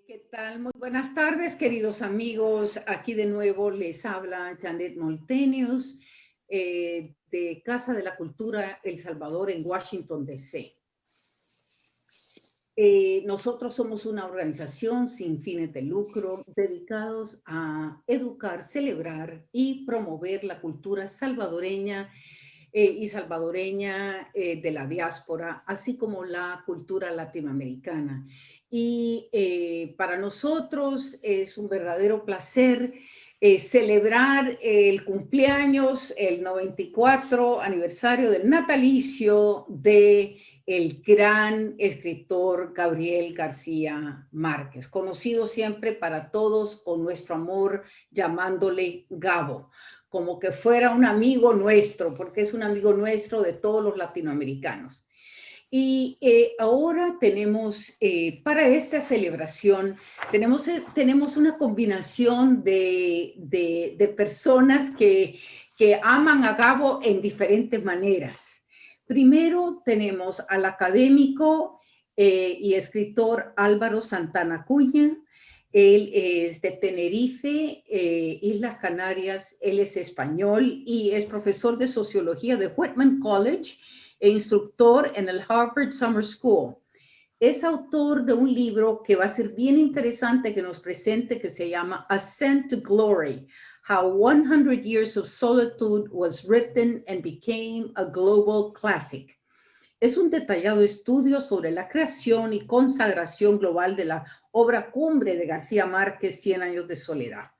¿Qué tal? Muy buenas tardes, queridos amigos. Aquí de nuevo les habla Janet Moltenius de Casa de la Cultura El Salvador en Washington, D.C. Nosotros somos una organización sin fines de lucro dedicados a educar, celebrar y promover la cultura salvadoreña y salvadoreña de la diáspora, así como la cultura latinoamericana. Y para nosotros es un verdadero placer celebrar el cumpleaños, el 94 aniversario del natalicio de el gran escritor Gabriel García Márquez, conocido siempre para todos con nuestro amor llamándole Gabo, como que fuera un amigo nuestro, porque es un amigo nuestro de todos los latinoamericanos. Y ahora tenemos, para esta celebración, tenemos una combinación de personas que aman a Gabo en diferentes maneras. Primero tenemos al académico y escritor Álvaro Santana Acuña. Él es de Tenerife, Islas Canarias. Él es español y es profesor de sociología de Whitman College e instructor en el Harvard Summer School. Es autor de un libro que va a ser bien interesante que nos presente, que se llama Ascent to Glory: How 100 Years of Solitude Was Written and Became a Global Classic. Es un detallado estudio sobre la creación y consagración global de la obra cumbre de García Márquez, 100 años de soledad.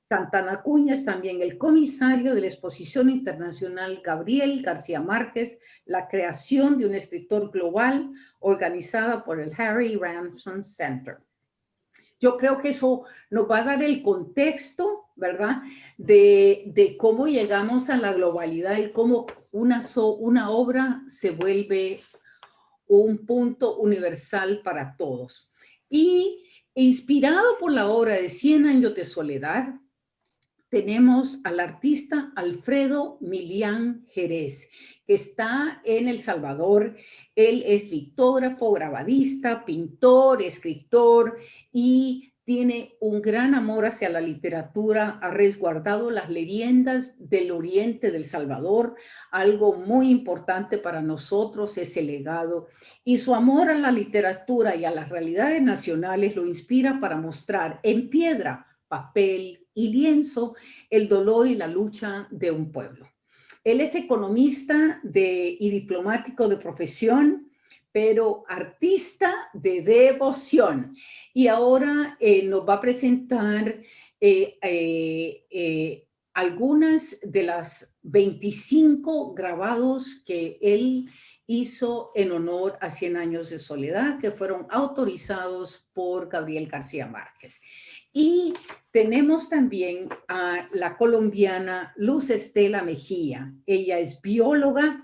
Santana Acuña es también el comisario de la Exposición Internacional Gabriel García Márquez, la creación de un escritor global, organizada por el Harry Ramson Center. Yo creo que eso nos va a dar el contexto, ¿verdad?, de cómo llegamos a la globalidad y cómo una obra se vuelve un punto universal para todos. Y inspirado por la obra de 100 años de soledad, tenemos al artista Alfredo Milián Jerez, que está en El Salvador. Él es litógrafo, grabadista, pintor, escritor y tiene un gran amor hacia la literatura. Ha resguardado las leyendas del oriente del Salvador. Algo muy importante para nosotros es el legado. Y su amor a la literatura y a las realidades nacionales lo inspira para mostrar en piedra, papel y lienzo el dolor y la lucha de un pueblo. Él es economista y diplomático de profesión, pero artista de devoción. Y ahora nos va a presentar algunas de las 25 grabados que él hizo en honor a 100 años de soledad, que fueron autorizados por Gabriel García Márquez. Y tenemos también a la colombiana Luz Estela Mejía. Ella es bióloga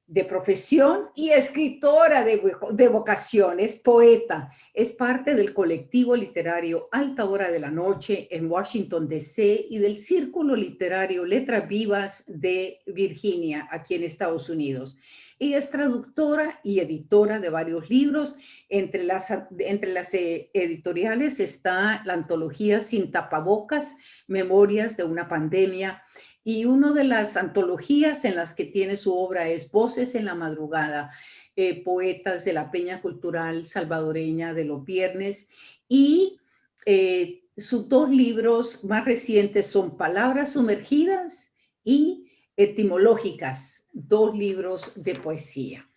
de profesión y escritora de vocación, es poeta, es parte del colectivo literario Alta Hora de la Noche en Washington, D.C. y del círculo literario Letras Vivas de Virginia, aquí en Estados Unidos. Ella es traductora y editora de varios libros. Entre las editoriales está la antología Sin Tapabocas, Memorias de una Pandemia, y una de las antologías en las que tiene su obra es Voces en la Madrugada, poetas de la Peña Cultural Salvadoreña de los Viernes, y sus dos libros más recientes son Palabras Sumergidas y Etimológicas, dos libros de poesía.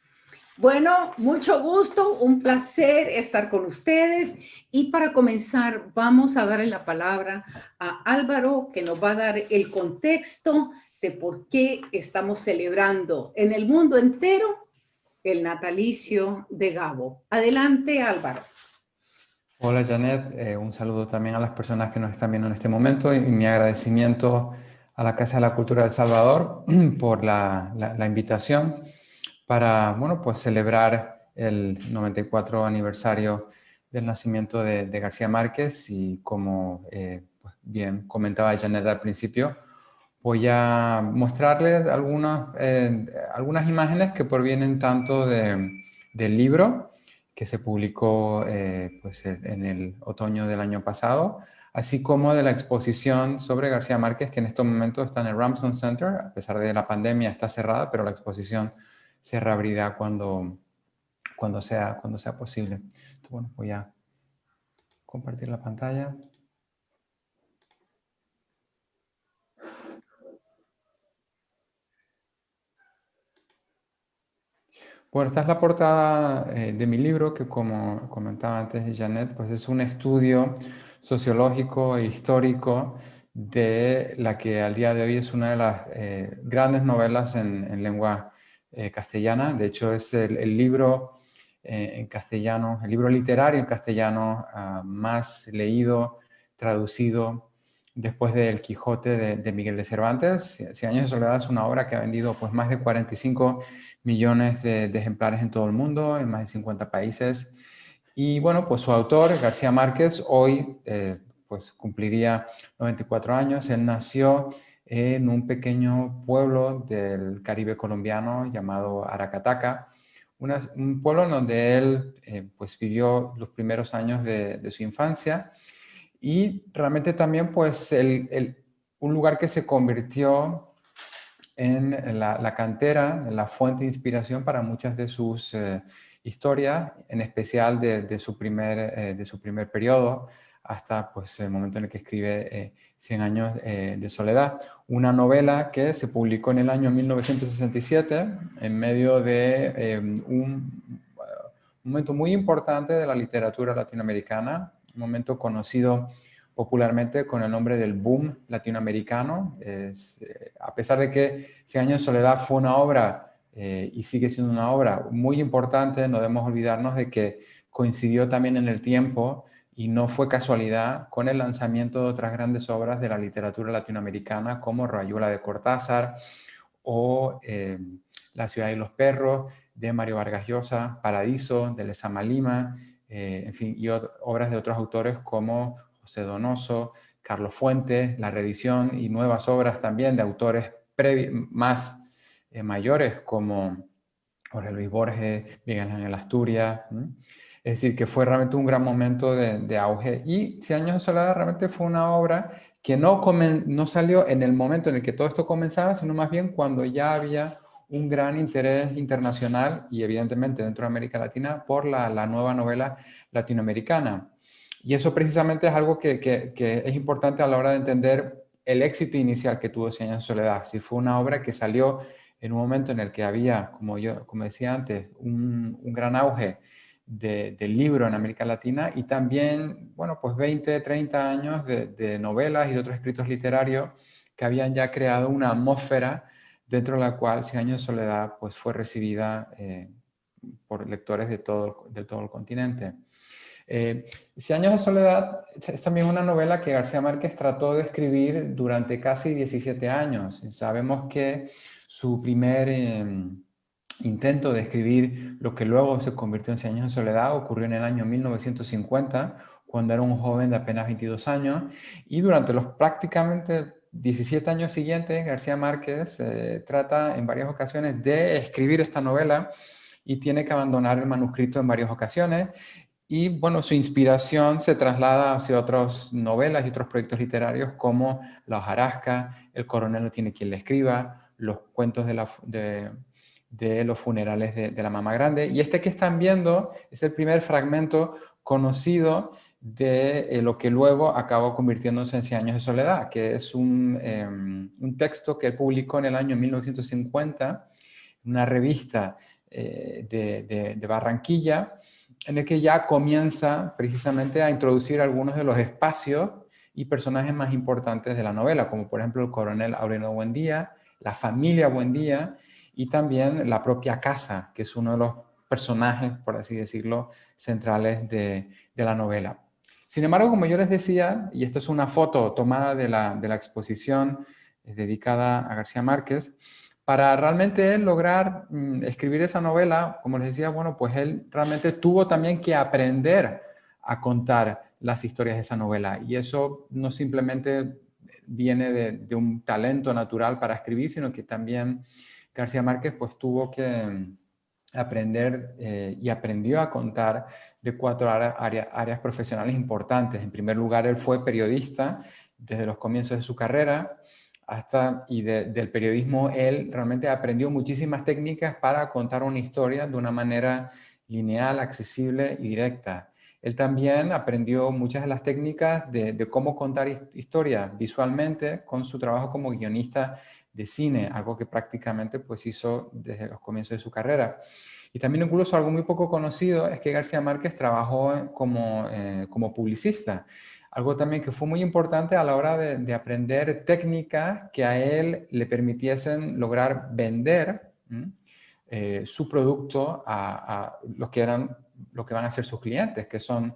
Bueno, mucho gusto, un placer estar con ustedes. Y para comenzar, vamos a darle la palabra a Álvaro, que nos va a dar el contexto de por qué estamos celebrando en el mundo entero el natalicio de Gabo. Adelante, Álvaro. Hola Janet, un saludo también a las personas que nos están viendo en este momento y mi agradecimiento a la Casa de la Cultura de El Salvador por la invitación para, bueno, pues celebrar el 94 aniversario del nacimiento de García Márquez. Y como pues bien comentaba Janet al principio, voy a mostrarles algunas imágenes que provienen tanto del libro que se publicó pues, en el otoño del año pasado, así como de la exposición sobre García Márquez, que en estos momentos está en el Ramsden Center. A pesar de la pandemia está cerrada, pero la exposición se reabrirá cuando sea posible. Entonces, bueno, voy a compartir la pantalla. Bueno, esta es la portada de mi libro, que como comentaba antes Janet, pues es un estudio sociológico e histórico de la que al día de hoy es una de las grandes novelas en lengua castellana. De hecho, es el libro en castellano, el libro literario en castellano más leído, traducido después de El Quijote de Miguel de Cervantes. Cien años de soledad es una obra que ha vendido pues, más de 45 millones de ejemplares en todo el mundo, en más de 50 países. Y bueno, pues su autor, García Márquez, hoy pues cumpliría 94 años. Él nació en un pequeño pueblo del Caribe colombiano llamado Aracataca, un pueblo en donde él pues vivió los primeros años de su infancia, y realmente también pues un lugar que se convirtió en la cantera, en la fuente de inspiración para muchas de sus historias, en especial de su primer periodo, hasta pues, el momento en el que escribe Cien años de soledad, una novela que se publicó en el año 1967 en medio de un momento muy importante de la literatura latinoamericana, un momento conocido popularmente con el nombre del boom latinoamericano. A pesar de que Cien años de soledad fue una obra y sigue siendo una obra muy importante, no debemos olvidarnos de que coincidió también en el tiempo y no fue casualidad con el lanzamiento de otras grandes obras de la literatura latinoamericana como Rayuela de Cortázar o La ciudad y los perros de Mario Vargas Llosa, Paradiso de Lezama Lima, en fin, y obras de otros autores como José Donoso, Carlos Fuentes, La reedición y nuevas obras también de autores más mayores como Jorge Luis Borges, Miguel Ángel Asturias. Es decir, que fue realmente un gran momento de auge. Y Cien años de soledad realmente fue una obra que no salió en el momento en el que todo esto comenzaba, sino más bien cuando ya había un gran interés internacional y evidentemente dentro de América Latina por la nueva novela latinoamericana. Y eso precisamente es algo que es importante a la hora de entender el éxito inicial que tuvo Cien años de soledad. Si fue una obra que salió en un momento en el que había, como decía antes, un gran auge del libro en América Latina, y también, bueno, pues 20, 30 años de novelas y de otros escritos literarios que habían ya creado una atmósfera dentro de la cual Cien años de soledad pues, fue recibida por lectores de todo el continente. Cien años de soledad es también una novela que García Márquez trató de escribir durante casi 17 años. Sabemos que su primer intento de escribir lo que luego se convirtió en Cien años de soledad ocurrió en el año 1950, cuando era un joven de apenas 22 años, y durante los prácticamente 17 años siguientes, García Márquez trata en varias ocasiones de escribir esta novela y tiene que abandonar el manuscrito en varias ocasiones. Y bueno, su inspiración se traslada hacia otras novelas y otros proyectos literarios como La hojarasca, El coronel no tiene quien le escriba, los cuentos de los funerales de la mamá grande. Y este que están viendo es el primer fragmento conocido de lo que luego acabó convirtiéndose en Cien años de soledad, que es un texto que él publicó en el año 1950 en una revista de Barranquilla, en el que ya comienza precisamente a introducir algunos de los espacios y personajes más importantes de la novela, como por ejemplo el coronel Aurelio Buendía, la familia Buendía y también la propia casa, que es uno de los personajes, por así decirlo, centrales de la novela. Sin embargo, como yo les decía, y esto es una foto tomada de la exposición dedicada a García Márquez, para realmente él lograr escribir esa novela, como les decía, bueno, pues él realmente tuvo también que aprender a contar las historias de esa novela. Y eso no simplemente viene de un talento natural para escribir, sino que también García Márquez pues tuvo que aprender y aprendió a contar de 4 áreas profesionales importantes. En primer lugar, él fue periodista desde los comienzos de su carrera del periodismo él realmente aprendió muchísimas técnicas para contar una historia de una manera lineal, accesible y directa. Él también aprendió muchas de las técnicas de cómo contar historias visualmente con su trabajo como guionista de cine, algo que prácticamente pues hizo desde los comienzos de su carrera. Y también incluso algo muy poco conocido es que García Márquez trabajó como publicista, algo también que fue muy importante a la hora de aprender técnicas que a él le permitiesen lograr vender su producto a los que van a ser sus clientes, que son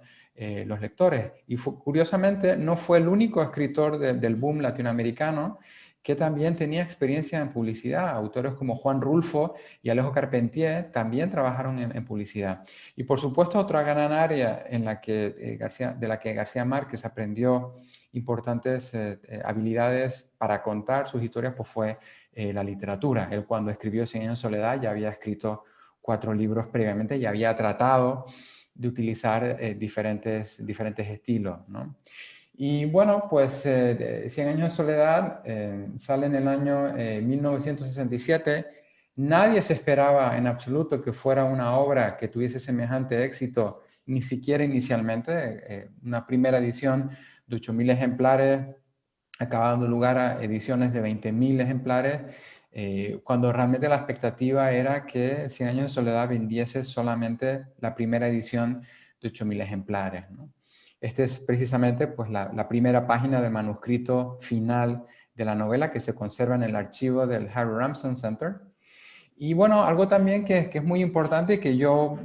los lectores. Y curiosamente no fue el único escritor del boom latinoamericano que también tenía experiencia en publicidad. Autores como Juan Rulfo y Alejo Carpentier también trabajaron en publicidad. Y por supuesto otra gran área en la que, de la que García Márquez aprendió importantes habilidades para contar sus historias pues fue la literatura. Él cuando escribió Cien años de soledad ya había escrito 4 libros previamente y había tratado de utilizar diferentes estilos, ¿no? Y bueno, pues Cien años de soledad sale en el año 1967. Nadie se esperaba en absoluto que fuera una obra que tuviese semejante éxito, ni siquiera inicialmente. Una primera edición de 8.000 ejemplares acaba dando lugar a ediciones de 20.000 ejemplares, cuando realmente la expectativa era que Cien años de soledad vendiese solamente la primera edición de 8.000 ejemplares, ¿no? Esta es precisamente pues, la primera página del manuscrito final de la novela que se conserva en el archivo del Harry Ramsden Center. Y bueno, algo también que es muy importante que yo,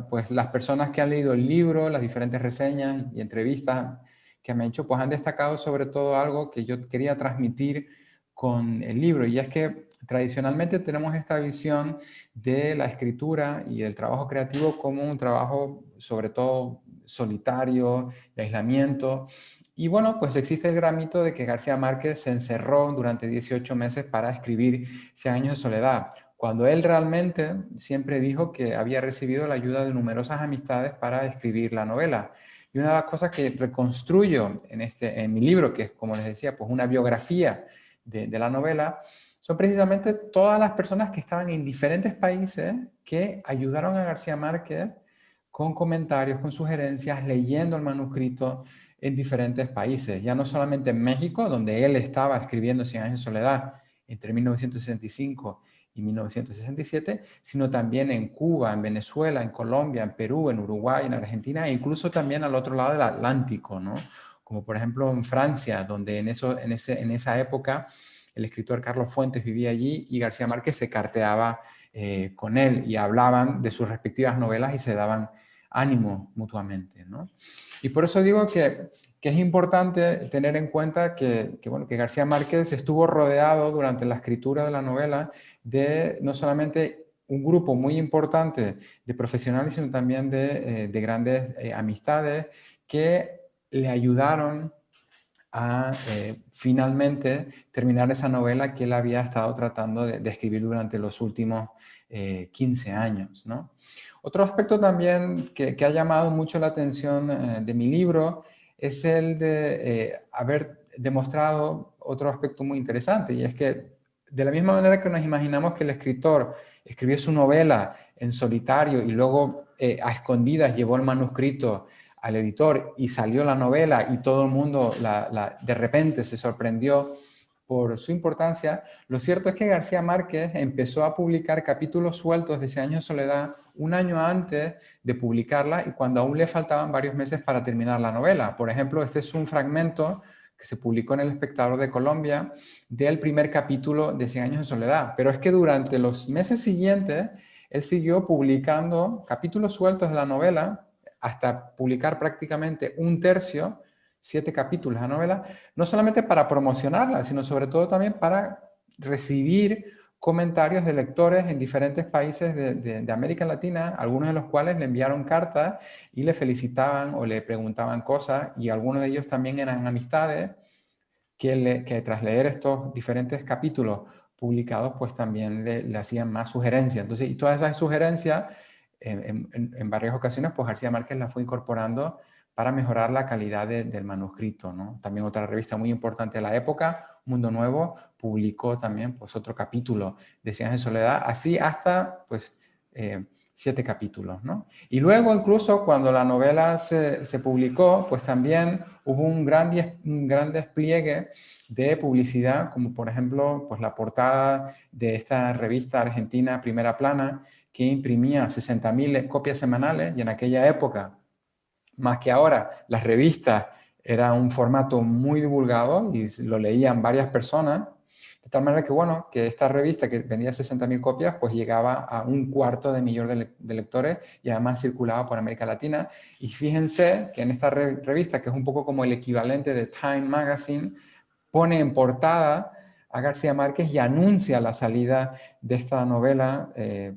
pues las personas que han leído el libro, las diferentes reseñas y entrevistas que me han hecho, pues han destacado sobre todo algo que yo quería transmitir con el libro, y es que tradicionalmente tenemos esta visión de la escritura y el trabajo creativo como un trabajo sobre todo solitario, de aislamiento. Y bueno, pues existe el gran mito de que García Márquez se encerró durante 18 meses para escribir Cien años de soledad, cuando él realmente siempre dijo que había recibido la ayuda de numerosas amistades para escribir la novela. Y una de las cosas que reconstruyo en mi libro, que es, como les decía, pues una biografía de la novela, son precisamente todas las personas que estaban en diferentes países que ayudaron a García Márquez con comentarios, con sugerencias, leyendo el manuscrito en diferentes países. Ya no solamente en México, donde él estaba escribiendo Cien años de soledad entre 1965 y 1967, sino también en Cuba, en Venezuela, en Colombia, en Perú, en Uruguay, en Argentina, e incluso también al otro lado del Atlántico, ¿no? Como por ejemplo en Francia, donde en esa época el escritor Carlos Fuentes vivía allí y García Márquez se carteaba con él y hablaban de sus respectivas novelas y se daban ánimo mutuamente, ¿no? Y por eso digo que es importante tener en cuenta bueno, que García Márquez estuvo rodeado durante la escritura de la novela de no solamente un grupo muy importante de profesionales, sino también de grandes amistades que le ayudaron a finalmente terminar esa novela que él había estado tratando de escribir durante los últimos 15 años, ¿no? Otro aspecto también que ha llamado mucho la atención de mi libro es el de haber demostrado otro aspecto muy interesante, y es que de la misma manera que nos imaginamos que el escritor escribió su novela en solitario y luego a escondidas llevó el manuscrito al editor y salió la novela y todo el mundo de repente se sorprendió por su importancia, lo cierto es que García Márquez empezó a publicar capítulos sueltos de Cien años de soledad un año antes de publicarla y cuando aún le faltaban varios meses para terminar la novela. Por ejemplo, este es un fragmento que se publicó en El Espectador de Colombia del primer capítulo de Cien años de soledad. Pero es que durante los meses siguientes él siguió publicando capítulos sueltos de la novela hasta publicar prácticamente un tercio, 7 capítulos de la novela, no solamente para promocionarla, sino sobre todo también para recibir comentarios de lectores en diferentes países de América Latina, algunos de los cuales le enviaron cartas y le felicitaban o le preguntaban cosas, y algunos de ellos también eran amistades que tras leer estos diferentes capítulos publicados, pues también le hacían más sugerencias. Entonces, y todas esas sugerencias, en varias ocasiones, pues García Márquez las fue incorporando para mejorar la calidad del manuscrito, ¿no? También otra revista muy importante de la época, Mundo Nuevo, publicó también pues, otro capítulo de Cien años de soledad, así hasta pues, 7 capítulos, ¿no? Y luego incluso cuando la novela se publicó, pues también hubo un gran despliegue de publicidad, como por ejemplo pues la portada de esta revista argentina Primera Plana, que imprimía 60.000 copias semanales, y en aquella época, más que ahora, las revistas era un formato muy divulgado y lo leían varias personas, de tal manera que, bueno, que esta revista que vendía 60.000 copias, pues llegaba a 1/4 de millón de lectores y además circulaba por América Latina. Y fíjense que en esta revista, que es un poco como el equivalente de Time Magazine, pone en portada a García Márquez y anuncia la salida de esta novela, eh,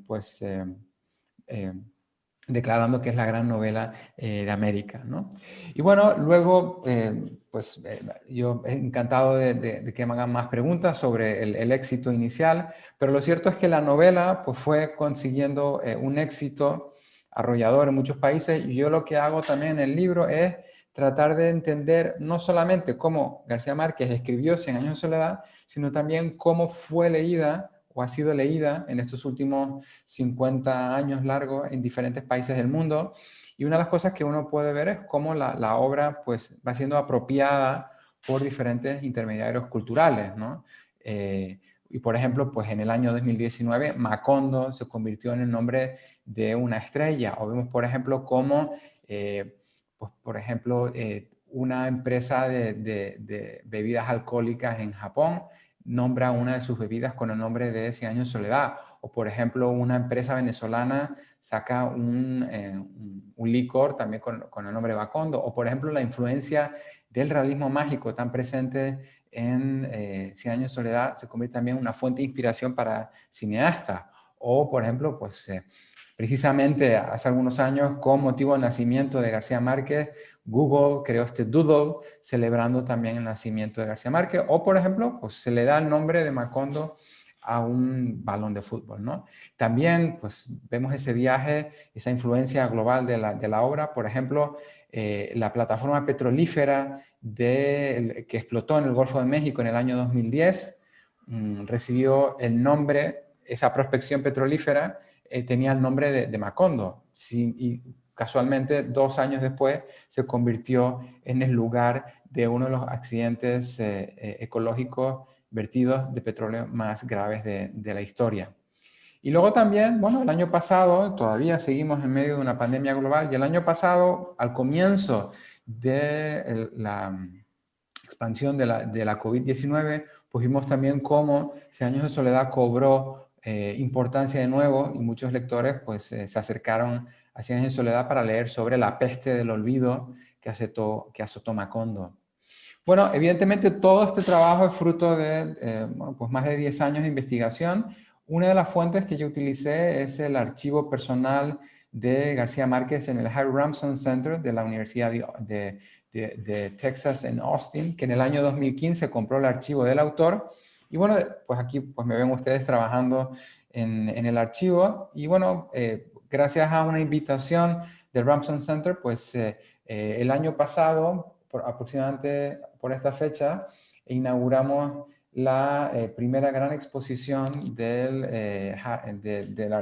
declarando que es la gran novela de América, ¿no? Y bueno, luego, yo encantado de que me hagan más preguntas sobre el éxito inicial, pero lo cierto es que la novela pues, fue consiguiendo un éxito arrollador en muchos países, y yo lo que hago también en el libro es tratar de entender no solamente cómo García Márquez escribió Cien años de soledad, sino también cómo fue leída o ha sido leída en estos últimos 50 años largos en diferentes países del mundo. Y una de las cosas que uno puede ver es cómo la obra pues, va siendo apropiada por diferentes intermediarios culturales, ¿no? Y por ejemplo, pues en el año 2019, Macondo se convirtió en el nombre de una estrella. O vemos, por ejemplo, cómo, una empresa de bebidas alcohólicas en Japón nombra una de sus bebidas con el nombre de Cien años de soledad. O, por ejemplo, una empresa venezolana saca un licor también con el nombre de Macondo. O, por ejemplo, la influencia del realismo mágico tan presente en Cien años de soledad se convierte también en una fuente de inspiración para cineastas. O, por ejemplo, precisamente hace algunos años, con motivo del nacimiento de García Márquez, Google creó este doodle celebrando también el nacimiento de García Márquez. O, por ejemplo, pues se le da el nombre de Macondo a un balón de fútbol, ¿no? También, pues, vemos ese viaje, esa influencia global de la obra. Por ejemplo, la plataforma petrolífera que explotó en el Golfo de México en el año 2010, recibió el nombre, esa prospección petrolífera tenía el nombre de Macondo. Y casualmente, 2 años después, se convirtió en el lugar de uno de los accidentes ecológicos vertidos de petróleo más graves de la historia. Y luego también, bueno, el año pasado, todavía seguimos en medio de una pandemia global, y el año pasado, al comienzo de la expansión de la COVID-19, pues vimos también cómo Cien años de soledad cobró importancia de nuevo, y muchos lectores pues se acercaron a Cien años de soledad para leer sobre la peste del olvido que azotó Macondo. Bueno, evidentemente todo este trabajo es fruto de pues más de 10 años de investigación. Una de las fuentes que yo utilicé es el archivo personal de García Márquez en el Harry Ramson Center de la Universidad de Texas en Austin, que en el año 2015 compró el archivo del autor. Y bueno, pues aquí pues me ven ustedes trabajando en el archivo. Y bueno, gracias a una invitación del Ramson Center, pues el año pasado, aproximadamente por esta fecha, inauguramos la primera gran exposición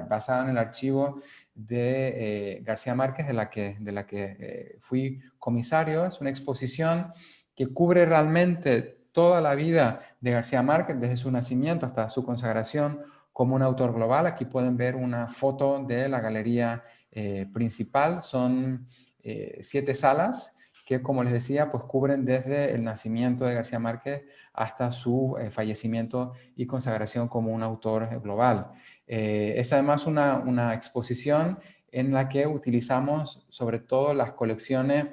basada en el archivo de García Márquez, de la que fui comisario. Es una exposición que cubre realmente toda la vida de García Márquez, desde su nacimiento hasta su consagración como un autor global. Aquí pueden ver una foto de la galería principal. Son 7 salas que, como les decía, pues cubren desde el nacimiento de García Márquez hasta su fallecimiento y consagración como un autor global. Es además una exposición en la que utilizamos sobre todo las colecciones,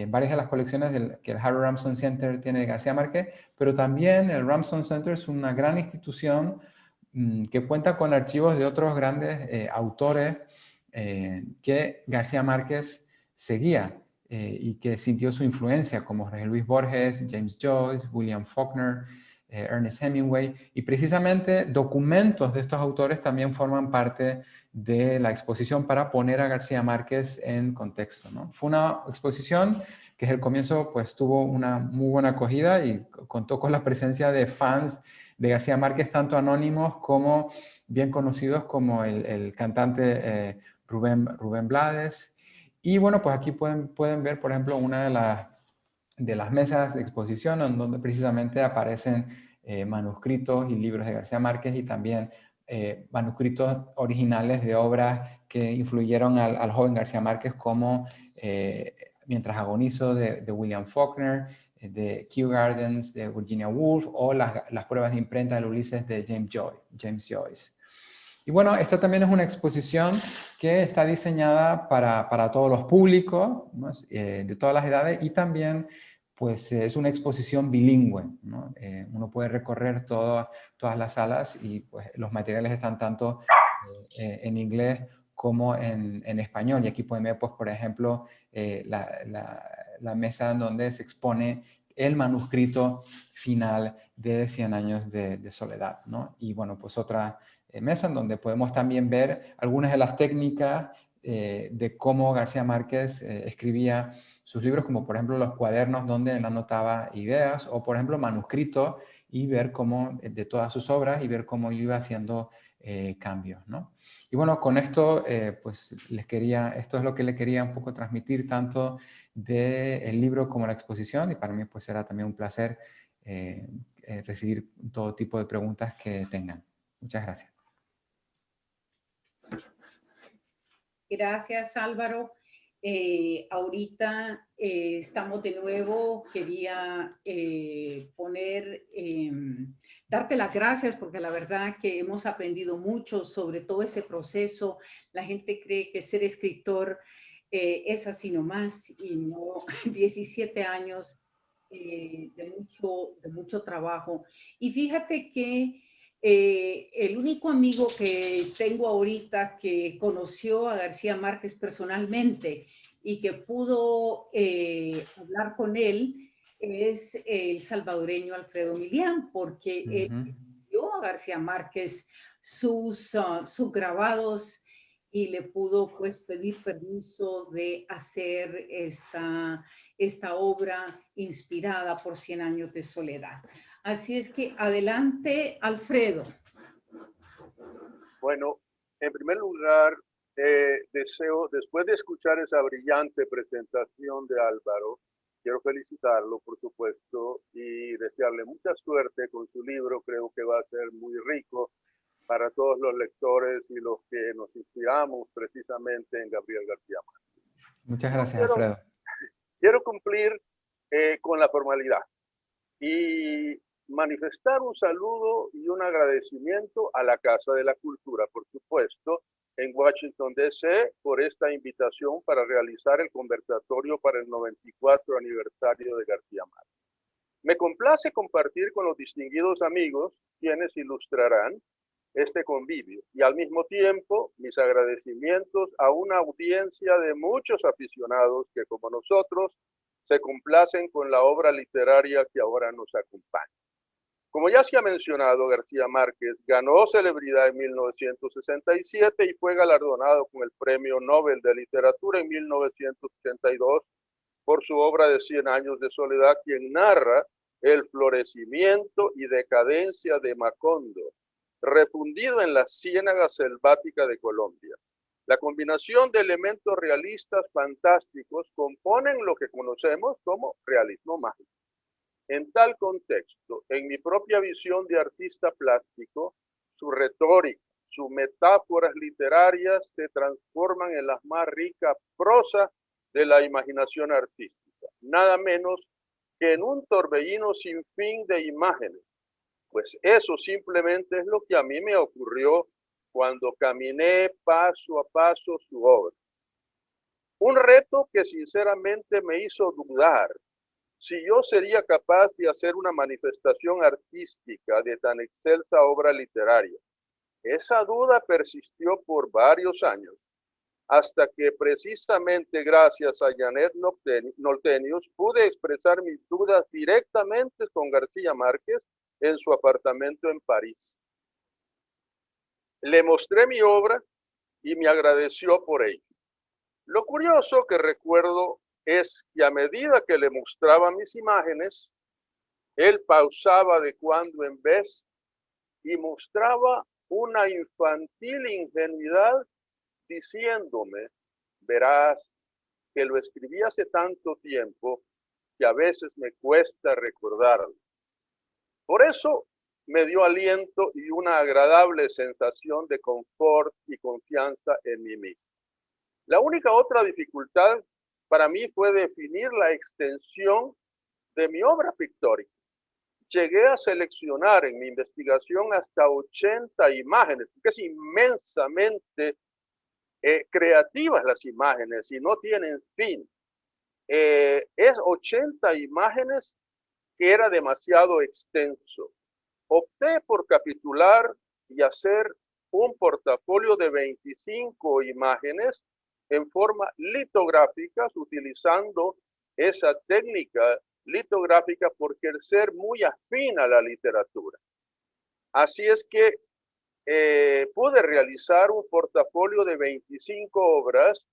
varias de las colecciones que el Harry Ramson Center tiene de García Márquez, pero también el Ramson Center es una gran institución que cuenta con archivos de otros grandes autores que García Márquez seguía y que sintió su influencia, como Jorge Luis Borges, James Joyce, William Faulkner, Ernest Hemingway, y precisamente documentos de estos autores también forman parte de la exposición para poner a García Márquez en contexto, ¿no? Fue una exposición que desde el comienzo pues tuvo una muy buena acogida y contó con la presencia de fans de García Márquez, tanto anónimos como bien conocidos, como el cantante Rubén Blades. Y bueno, pues aquí pueden ver, por ejemplo, una de las mesas de exposición en donde precisamente aparecen manuscritos y libros de García Márquez y también manuscritos originales de obras que influyeron al joven García Márquez, como Mientras agonizo de William Faulkner, de Kew Gardens de Virginia Woolf, o las pruebas de imprenta del Ulises de James Joyce. Y bueno, esta también es una exposición que está diseñada para todos los públicos, ¿no? De todas las edades, y también pues es una exposición bilingüe, ¿no? Uno puede recorrer todas las salas y pues los materiales están tanto en inglés como en español. Y aquí pueden ver, pues, por ejemplo, la mesa en donde se expone el manuscrito final de 100 años de soledad, ¿no? Y bueno, pues otra mesa en donde podemos también ver algunas de las técnicas de cómo García Márquez escribía sus libros, como por ejemplo los cuadernos donde él anotaba ideas, o por ejemplo manuscritos, y ver cómo, de todas sus obras, y ver cómo iba haciendo cambios, ¿no? Y bueno, con esto, pues esto es lo que le quería un poco transmitir, tanto del libro como la exposición, y para mí pues será también un placer recibir todo tipo de preguntas que tengan. Muchas gracias. Gracias, Álvaro. Ahorita estamos de nuevo. Quería darte las gracias porque la verdad que hemos aprendido mucho sobre todo ese proceso. La gente cree que ser escritor es así nomás y no, 17 años de mucho trabajo. Y fíjate que el único amigo que tengo ahorita que conoció a García Márquez personalmente y que pudo hablar con él es el salvadoreño Alfredo Milián, porque él dio a García Márquez sus grabados y le pudo pues pedir permiso de hacer esta obra inspirada por 100 años de soledad. Así es que adelante, Alfredo. Bueno, en primer lugar, deseo, después de escuchar esa brillante presentación de Álvaro, quiero felicitarlo, por supuesto, y desearle mucha suerte con su libro. Creo que va a ser muy rico para todos los lectores y los que nos inspiramos precisamente en Gabriel García Márquez. Muchas gracias, Alfredo. Quiero cumplir con la formalidad y manifestar un saludo y un agradecimiento a la Casa de la Cultura, por supuesto, en Washington, D.C., por esta invitación para realizar el conversatorio para el 94 aniversario de García Márquez. Me complace compartir con los distinguidos amigos quienes ilustrarán este convivio, y al mismo tiempo mis agradecimientos a una audiencia de muchos aficionados que, como nosotros, se complacen con la obra literaria que ahora nos acompaña. Como ya se ha mencionado, García Márquez ganó celebridad en 1967 y fue galardonado con el Premio Nobel de Literatura en 1982 por su obra de 100 años de soledad, quien narra el florecimiento y decadencia de Macondo, refundido en la ciénaga selvática de Colombia. La combinación de elementos realistas fantásticos componen lo que conocemos como realismo mágico. En tal contexto, en mi propia visión de artista plástico, su retórica, sus metáforas literarias se transforman en la más rica prosa de la imaginación artística, nada menos que en un torbellino sin fin de imágenes. Pues eso simplemente es lo que a mí me ocurrió cuando caminé paso a paso su obra. Un reto que sinceramente me hizo dudar si yo sería capaz de hacer una manifestación artística de tan excelsa obra literaria. Esa duda persistió por varios años, hasta que precisamente gracias a Janet Noltenius pude expresar mis dudas directamente con García Márquez en su apartamento en París. Le mostré mi obra y me agradeció por ello. Lo curioso que recuerdo es que a medida que le mostraba mis imágenes, él pausaba de cuando en vez y mostraba una infantil ingenuidad diciéndome, verás que lo escribí hace tanto tiempo que a veces me cuesta recordarlo. Por eso me dio aliento y una agradable sensación de confort y confianza en mí mismo. La única otra dificultad para mí fue definir la extensión de mi obra pictórica. Llegué a seleccionar en mi investigación hasta 80 imágenes, que es inmensamente creativas las imágenes y no tienen fin. Es 80 imágenes que era demasiado extenso. Opté por capitular y hacer un portafolio de 25 imágenes en forma litográfica, utilizando esa técnica litográfica porque el ser muy afín a la literatura. Así es que pude realizar un portafolio de 25 obras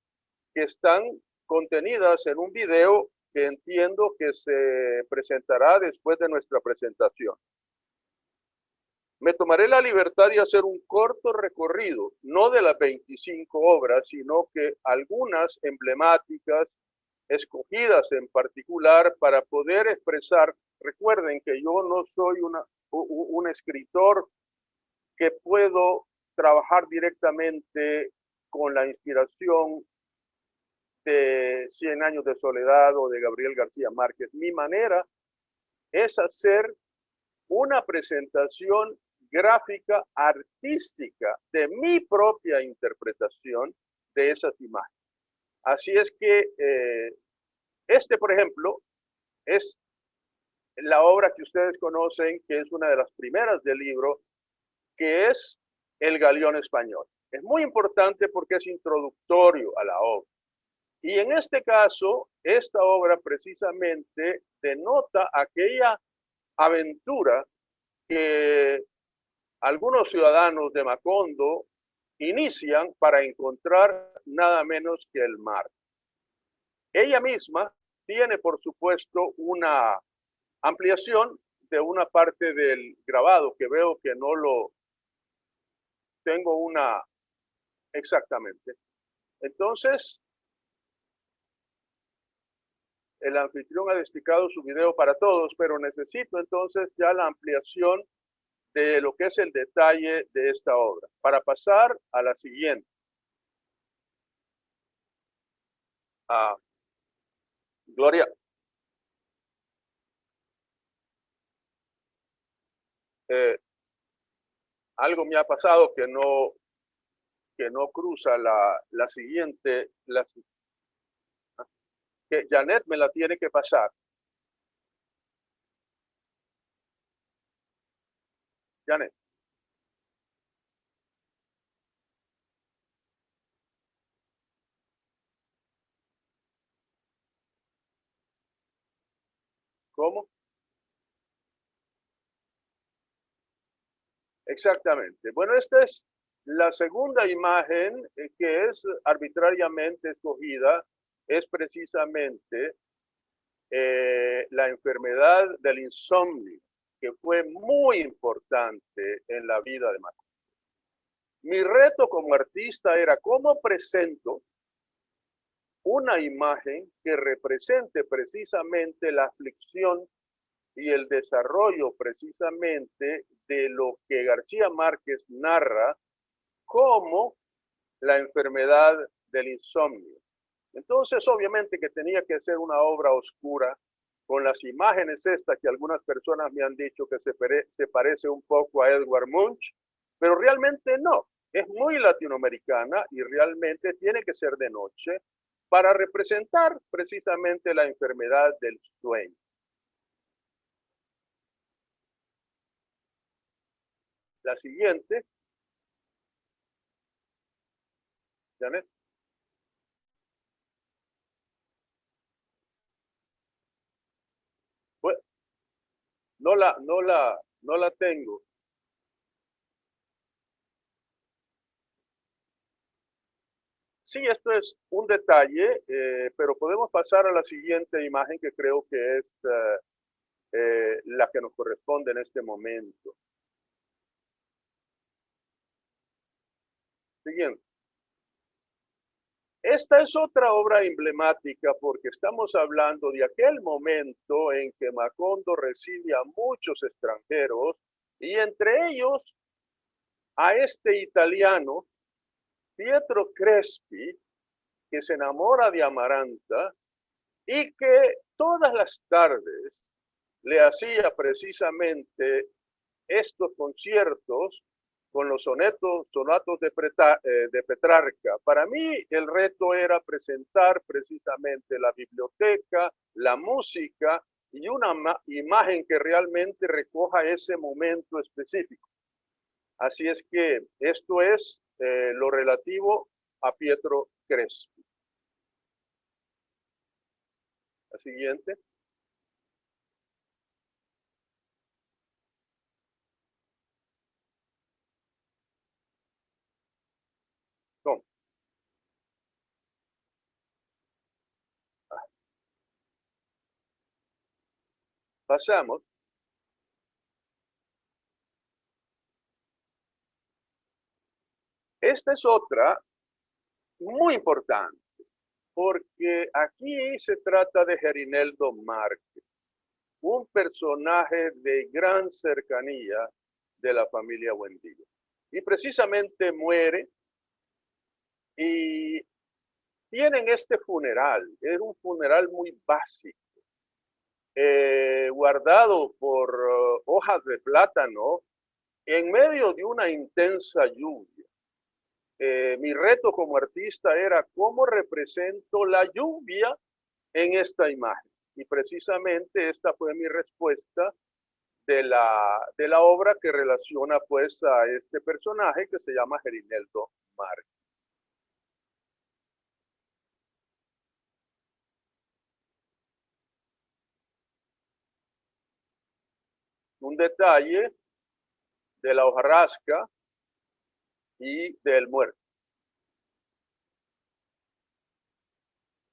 que están contenidas en un video que entiendo que se presentará después de nuestra presentación. Me tomaré la libertad de hacer un corto recorrido, no de las 25 obras, sino que algunas emblemáticas, escogidas en particular para poder expresar. Recuerden que yo no soy un escritor que puedo trabajar directamente con la inspiración de 100 años de soledad o de Gabriel García Márquez. Mi manera es hacer una presentación gráfica artística de mi propia interpretación de esas imágenes. Así es que por ejemplo, es la obra que ustedes conocen, que es una de las primeras del libro, que es El Galeón Español. Es muy importante porque es introductorio a la obra. Y en este caso, esta obra precisamente denota aquella aventura que algunos ciudadanos de Macondo inician para encontrar nada menos que el mar. Ella misma tiene, por supuesto, una ampliación de una parte del grabado que veo que no lo tengo una exactamente. Entonces, el anfitrión ha desticado su video para todos, pero necesito entonces ya la ampliación de lo que es el detalle de esta obra, para pasar a la siguiente. Gloria. Algo me ha pasado que no cruza la siguiente, que Janet me la tiene que pasar. Janet. ¿Cómo? Exactamente. Bueno, esta es la segunda imagen que es arbitrariamente escogida, es precisamente la enfermedad del insomnio, que fue muy importante en la vida de Macondo. Mi reto como artista era cómo presento una imagen que represente precisamente la aflicción y el desarrollo precisamente de lo que García Márquez narra como la enfermedad del insomnio. Entonces, obviamente que tenía que ser una obra oscura, con las imágenes estas que algunas personas me han dicho que se parece un poco a Edvard Munch, pero realmente no. Es muy latinoamericana y realmente tiene que ser de noche para representar precisamente la enfermedad del sueño. La siguiente. Janet. Bueno, no No la tengo. Sí, esto es un detalle, pero podemos pasar a la siguiente imagen que creo que es la que nos corresponde en este momento. Siguiente. Esta es otra obra emblemática porque estamos hablando de aquel momento en que Macondo recibe a muchos extranjeros y entre ellos a este italiano, Pietro Crespi, que se enamora de Amaranta y que todas las tardes le hacía precisamente estos conciertos con los sonatos de Petrarca. Para mí el reto era presentar precisamente la biblioteca, la música y una imagen que realmente recoja ese momento específico. Así es que esto es lo relativo a Pietro Crespi. La siguiente. No. Pasamos. Esta es otra muy importante, porque aquí se trata de Gerineldo Márquez, un personaje de gran cercanía de la familia Buendía. Y precisamente muere y tienen este funeral. Era un funeral muy básico, guardado por hojas de plátano en medio de una intensa lluvia. Mi reto como artista era cómo represento la lluvia en esta imagen. Y precisamente esta fue mi respuesta de la obra que relaciona pues a este personaje que se llama Gerineldo Márquez. Un detalle de la hojarasca y del muerto,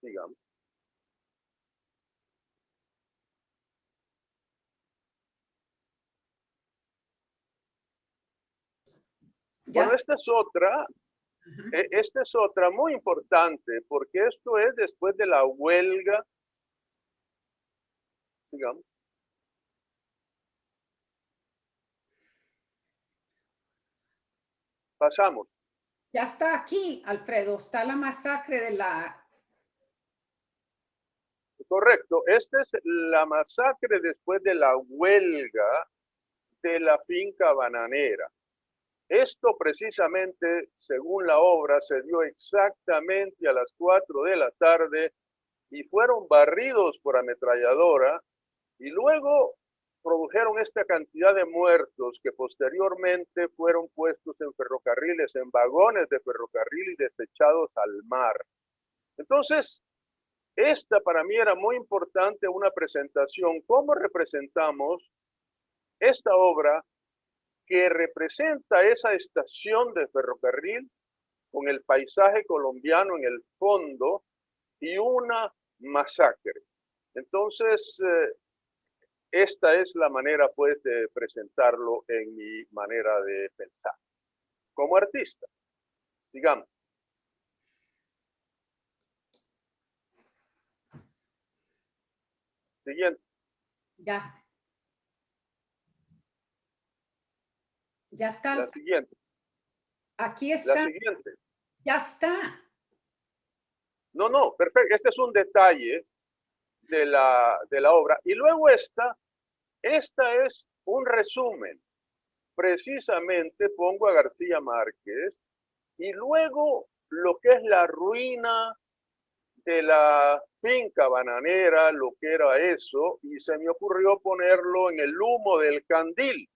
digamos. Ya Bueno, esta es otra muy importante porque esto es después de la huelga, digamos. Pasamos. ya está aquí, Alfredo, está la masacre de la... Correcto, esta es la masacre después de la huelga de la finca bananera. Esto precisamente, según la obra, se dio exactamente a las 4 de la tarde y fueron barridos por ametralladora y luego produjeron esta cantidad de muertos que posteriormente fueron puestos en ferrocarriles, en vagones de ferrocarril y desechados al mar. Entonces, esta para mí era muy importante, una presentación. ¿Cómo representamos esta obra que representa esa estación de ferrocarril con el paisaje colombiano en el fondo y una masacre? Entonces, esta es la manera pues de presentarlo en mi manera de pensar. Como artista, digamos. Siguiente. Ya. Ya está. La siguiente. Aquí La está. siguiente. Ya está. No, perfecto. Este es un detalle de la obra. Y luego esta es un resumen. Precisamente pongo a García Márquez y luego lo que es la ruina de la finca bananera, lo que era eso, y se me ocurrió ponerlo en el humo del candil.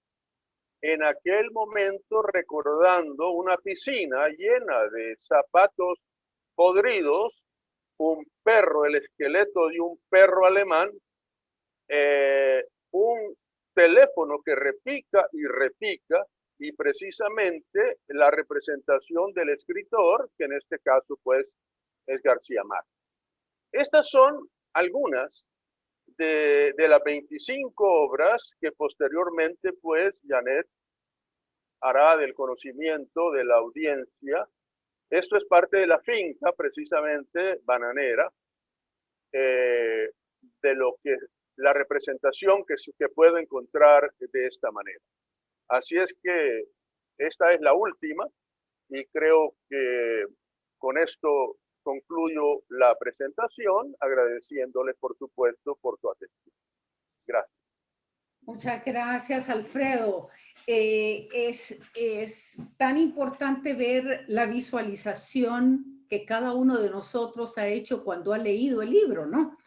En aquel momento recordando una piscina llena de zapatos podridos, un perro, el esqueleto de un perro alemán, un teléfono que repica y repica, y precisamente la representación del escritor, que en este caso pues es García Márquez. Estas son algunas de las 25 obras que posteriormente pues Janet hará del conocimiento de la audiencia. Esto es parte de la finca precisamente bananera, de lo que la representación que puedo encontrar de esta manera. Así es que esta es la última y creo que con esto concluyo la presentación, agradeciéndoles por supuesto por su atención. Gracias. Muchas gracias, Alfredo. Es tan importante ver la visualización que cada uno de nosotros ha hecho cuando ha leído el libro, ¿no?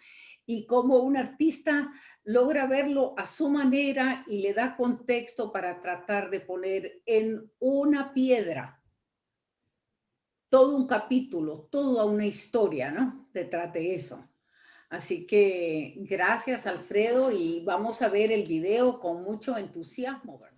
Y cómo un artista logra verlo a su manera y le da contexto para tratar de poner en una piedra todo un capítulo, toda una historia, ¿no? Detrás de eso. Así que gracias, Alfredo, y vamos a ver el video con mucho entusiasmo, ¿verdad?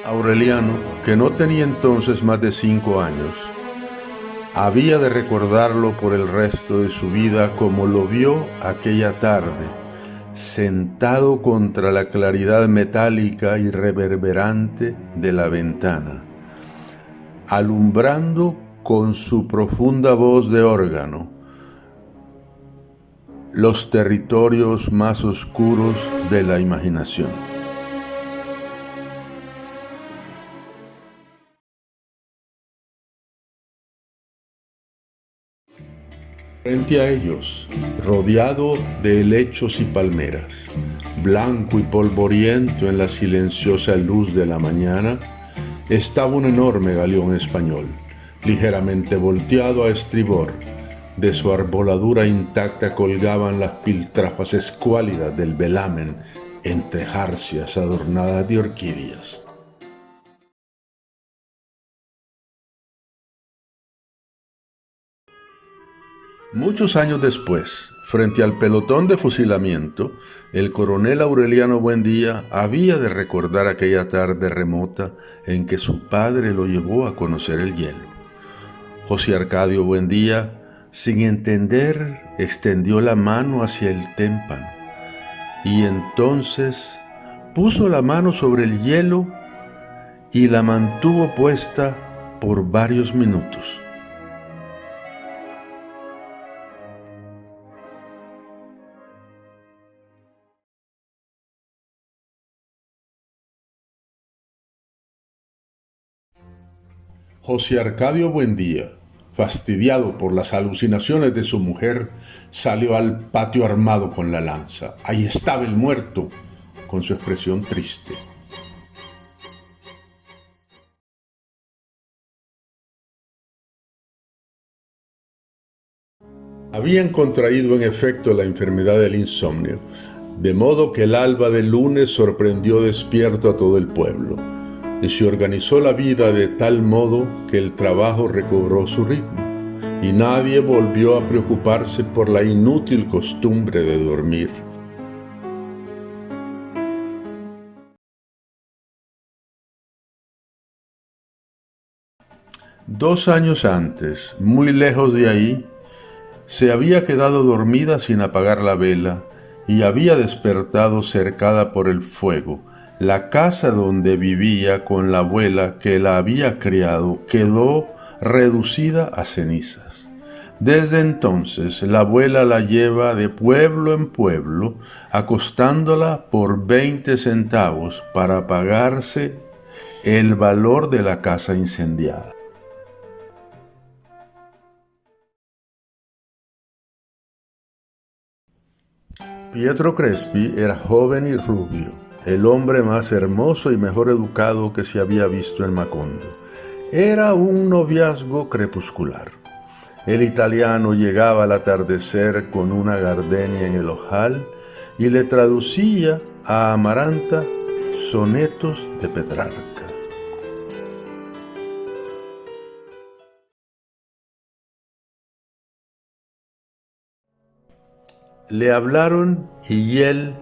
Aureliano, que no tenía entonces más de 5 años, había de recordarlo por el resto de su vida como lo vio aquella tarde, sentado contra la claridad metálica y reverberante de la ventana, alumbrando con su profunda voz de órgano los territorios más oscuros de la imaginación. Frente a ellos, rodeado de helechos y palmeras, blanco y polvoriento en la silenciosa luz de la mañana, estaba un enorme galeón español, ligeramente volteado a estribor. De su arboladura intacta colgaban las piltrafas escuálidas del velamen entre jarcias adornadas de orquídeas. Muchos años después, frente al pelotón de fusilamiento, el coronel Aureliano Buendía había de recordar aquella tarde remota en que su padre lo llevó a conocer el hielo. José Arcadio Buendía, sin entender, extendió la mano hacia el témpano y entonces puso la mano sobre el hielo y la mantuvo puesta por varios minutos. José Arcadio Buendía, fastidiado por las alucinaciones de su mujer, salió al patio armado con la lanza. Ahí estaba el muerto, con su expresión triste. Habían contraído en efecto la enfermedad del insomnio, de modo que el alba del lunes sorprendió despierto a todo el pueblo. Y se organizó la vida de tal modo que el trabajo recobró su ritmo y nadie volvió a preocuparse por la inútil costumbre de dormir. Dos años antes, muy lejos de ahí, se había quedado dormida sin apagar la vela y había despertado cercada por el fuego. La casa donde vivía con la abuela que la había criado quedó reducida a cenizas. Desde entonces, la abuela la lleva de pueblo en pueblo, acostándola por 20 centavos para pagarse el valor de la casa incendiada. Pietro Crespi era joven y rubio, el hombre más hermoso y mejor educado que se había visto en Macondo. Era un noviazgo crepuscular. El italiano llegaba al atardecer con una gardenia en el ojal y le traducía a Amaranta sonetos de Petrarca. Le hablaron y él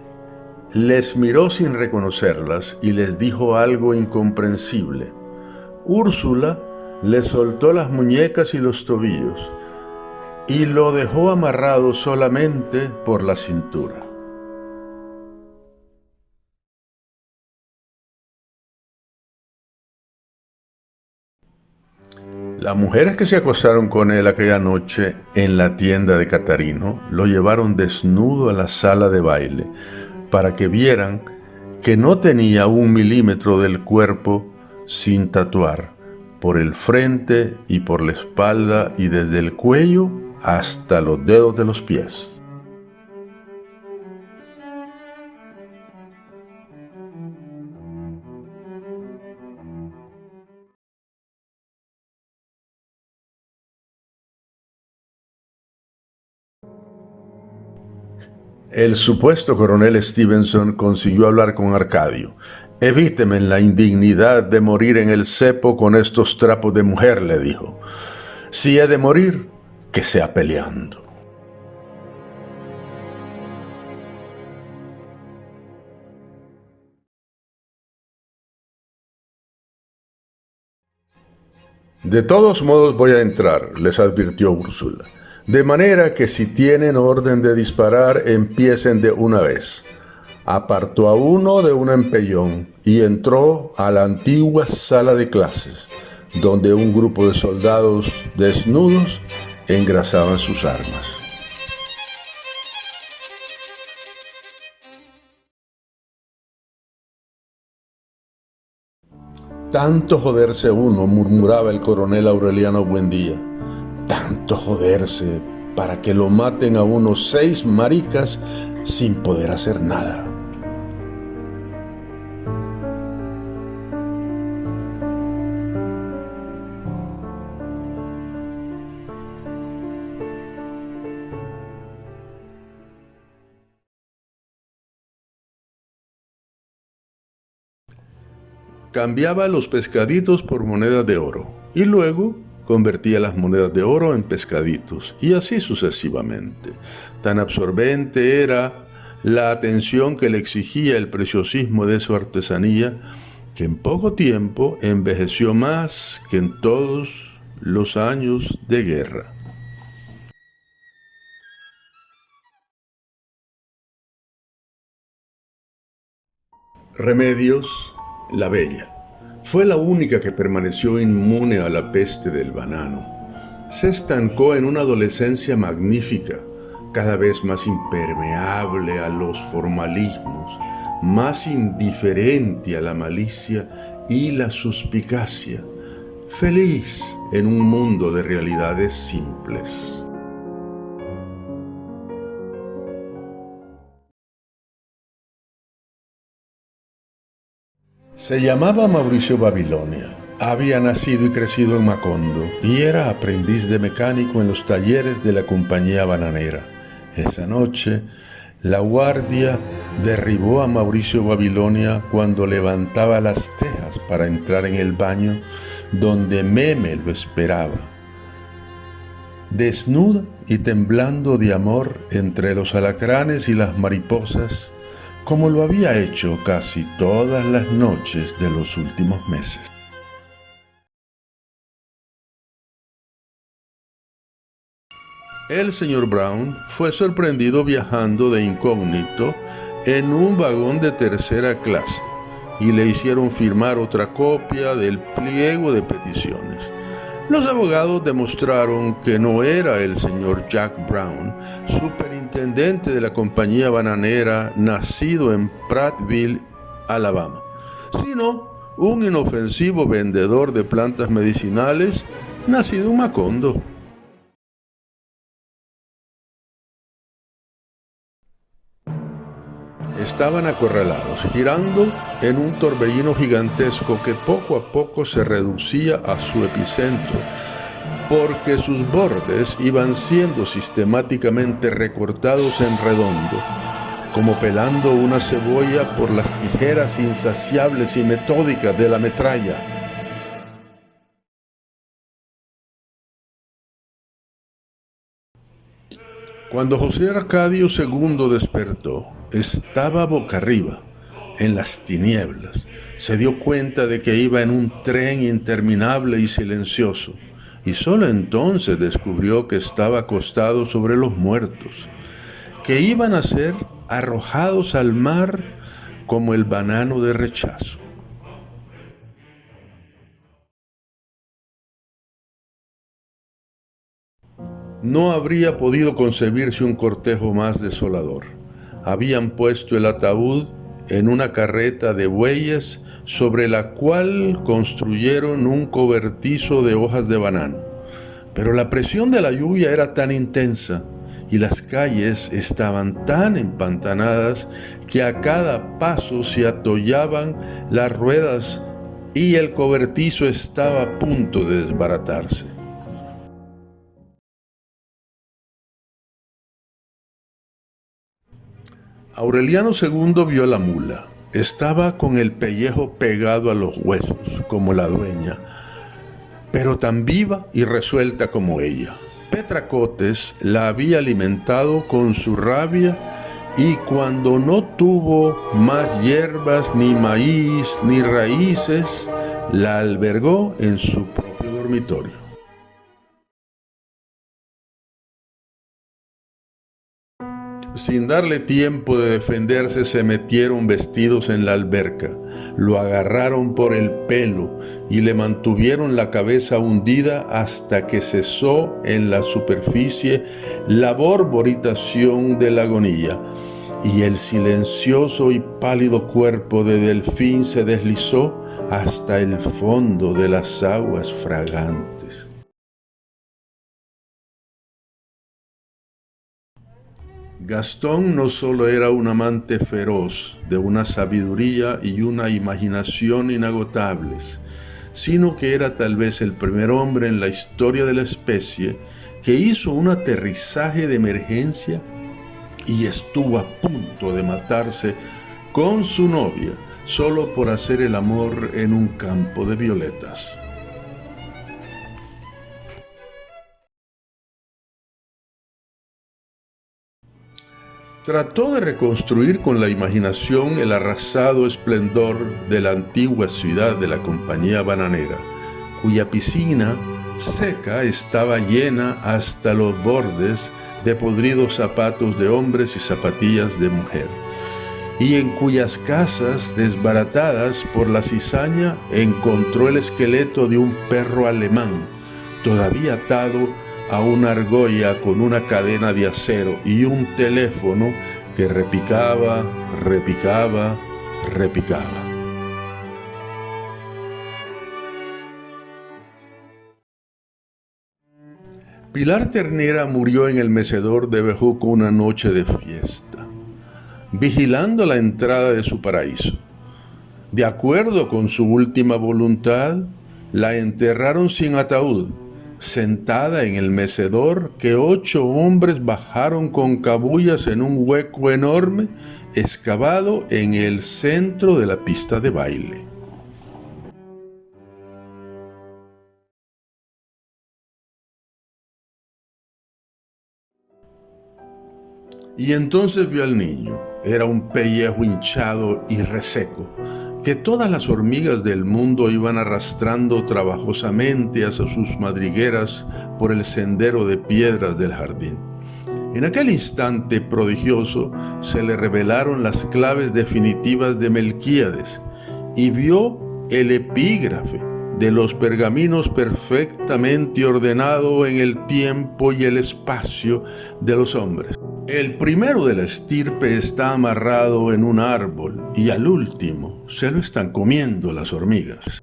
les miró sin reconocerlas y les dijo algo incomprensible. Úrsula le soltó las muñecas y los tobillos y lo dejó amarrado solamente por la cintura. Las mujeres que se acostaron con él aquella noche en la tienda de Catarino lo llevaron desnudo a la sala de baile para que vieran que no tenía 1 milímetro del cuerpo sin tatuar, por el frente y por la espalda y desde el cuello hasta los dedos de los pies. El supuesto coronel Stevenson consiguió hablar con Arcadio. «Evíteme la indignidad de morir en el cepo con estos trapos de mujer», le dijo. «Si he de morir, que sea peleando». «De todos modos voy a entrar», les advirtió Úrsula. «De manera que si tienen orden de disparar, empiecen de una vez». Apartó a uno de un empellón y entró a la antigua sala de clases, donde un grupo de soldados desnudos engrasaban sus armas. «Tanto joderse uno», murmuraba el coronel Aureliano Buendía. «Tanto joderse para que lo maten a unos 6 maricas sin poder hacer nada». Cambiaba los pescaditos por monedas de oro y luego convertía las monedas de oro en pescaditos y así sucesivamente. Tan absorbente era la atención que le exigía el preciosismo de su artesanía que en poco tiempo envejeció más que en todos los años de guerra. Remedios, la bella, fue la única que permaneció inmune a la peste del banano. Se estancó en una adolescencia magnífica, cada vez más impermeable a los formalismos, más indiferente a la malicia y la suspicacia, feliz en un mundo de realidades simples. Se llamaba Mauricio Babilonia, había nacido y crecido en Macondo y era aprendiz de mecánico en los talleres de la compañía bananera. Esa noche, la guardia derribó a Mauricio Babilonia cuando levantaba las tejas para entrar en el baño donde Meme lo esperaba. Desnuda y temblando de amor entre los alacranes y las mariposas, como lo había hecho casi todas las noches de los últimos meses. El señor Brown fue sorprendido viajando de incógnito en un vagón de tercera clase y le hicieron firmar otra copia del pliego de peticiones. Los abogados demostraron que no era el señor Jack Brown, superintendente de la compañía bananera nacido en Prattville, Alabama, sino un inofensivo vendedor de plantas medicinales nacido en Macondo. Estaban acorralados, girando en un torbellino gigantesco que poco a poco se reducía a su epicentro, porque sus bordes iban siendo sistemáticamente recortados en redondo, como pelando una cebolla por las tijeras insaciables y metódicas de la metralla. Cuando José Arcadio II despertó, estaba boca arriba, en las tinieblas. Se dio cuenta de que iba en un tren interminable y silencioso, y solo entonces descubrió que estaba acostado sobre los muertos, que iban a ser arrojados al mar como el banano de rechazo. No habría podido concebirse un cortejo más desolador. Habían puesto el ataúd en una carreta de bueyes sobre la cual construyeron un cobertizo de hojas de banano. Pero la presión de la lluvia era tan intensa y las calles estaban tan empantanadas que a cada paso se atollaban las ruedas y el cobertizo estaba a punto de desbaratarse. Aureliano II vio la mula. Estaba con el pellejo pegado a los huesos, como la dueña, pero tan viva y resuelta como ella. Petracotes la había alimentado con su rabia y cuando no tuvo más hierbas, ni maíz, ni raíces, la albergó en su propio dormitorio. Sin darle tiempo de defenderse, se metieron vestidos en la alberca, lo agarraron por el pelo y le mantuvieron la cabeza hundida hasta que cesó en la superficie la borboritación de la agonía, y el silencioso y pálido cuerpo de Delfín se deslizó hasta el fondo de las aguas fragantes. Gastón no solo era un amante feroz, de una sabiduría y una imaginación inagotables, sino que era tal vez el primer hombre en la historia de la especie que hizo un aterrizaje de emergencia y estuvo a punto de matarse con su novia solo por hacer el amor en un campo de violetas. Trató de reconstruir con la imaginación el arrasado esplendor de la antigua ciudad de la compañía bananera, cuya piscina seca estaba llena hasta los bordes de podridos zapatos de hombres y zapatillas de mujer, y en cuyas casas, desbaratadas por la cizaña, encontró el esqueleto de un perro alemán, todavía atado a una argolla con una cadena de acero y un teléfono que repicaba. Pilar Ternera murió en el mecedor de Bejuco una noche de fiesta, vigilando la entrada de su paraíso. De acuerdo con su última voluntad, la enterraron sin ataúd, sentada en el mecedor que 8 hombres bajaron con cabullas en un hueco enorme excavado en el centro de la pista de baile. Y entonces vio al niño. Era un pellejo hinchado y reseco, que todas las hormigas del mundo iban arrastrando trabajosamente hacia sus madrigueras por el sendero de piedras del jardín. En aquel instante prodigioso se le revelaron las claves definitivas de Melquíades y vio el epígrafe de los pergaminos perfectamente ordenado en el tiempo y el espacio de los hombres. El primero de la estirpe está amarrado en un árbol y al último se lo están comiendo las hormigas.